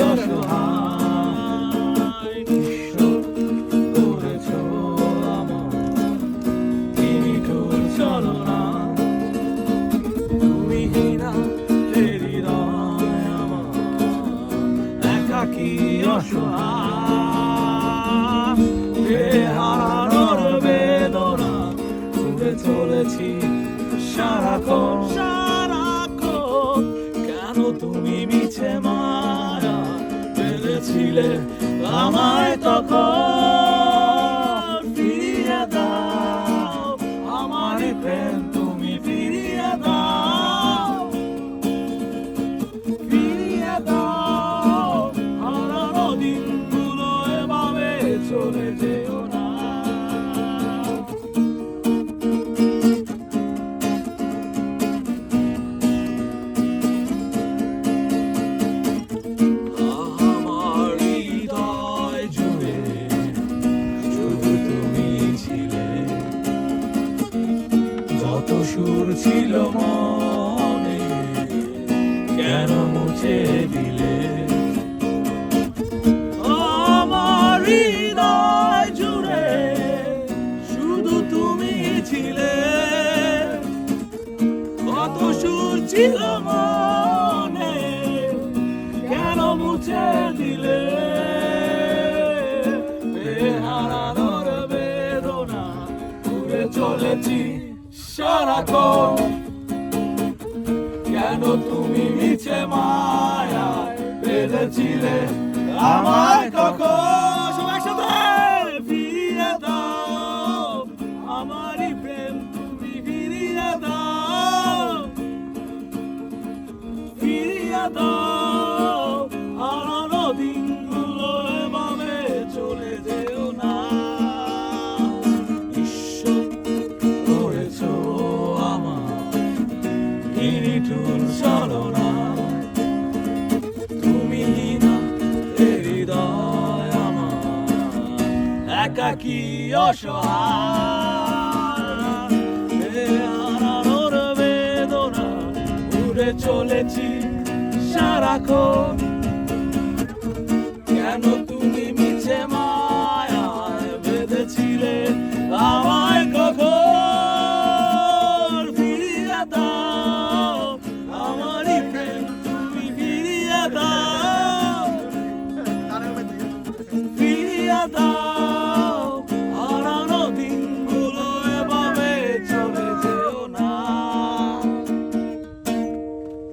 অসহায় নিঃস্ব করেছো আমায় নিঠুর ছলনা তুমি হীনা হৃদয় আমার একাকী অসহায় হারানোর বেদনা ঘুরে চলেছি সারাক্ষণ সারাক্ষণ কেন তুমি মিছে মায়া বেঁধেছিলে আমায় তখন ফিরিয়ে দাও আমার প্রেম তুমি ফিরিয়ে দাও ফিরিয়ে দাও হারানো দিনগুলো এভাবে চলে যেও না কত সুর ছিল মনে কেন মুছে দিলে আমার হৃদয় জুড়ে শুধু তুমি ছিলে কত সুর ছিল মনে কেন মুছে দিলে হারানোর বেদনা ঘুরে চলেছি সারাক্ষণ কেন তুমি মিছে মায়ায় বেঁধেছিলে আমায় কখন সবাই একসাথে ফিরিয়ে দাও আমারই প্রেম তুমি ফিরিয়ে দাও ফিরিয়ে দাও হারানো দিনগুলো এভাবে চলে যেও না নিঠুর ছলনা তুমি হীনা হৃদয় আমার একাকী অসহায় হারানোর বেদনা ঘুরে চলেছি সারাক্ষণ কেন তুমি মিছে মায়ায় বেঁধেছিলে আমায় কখন ফিরিয়ে দাও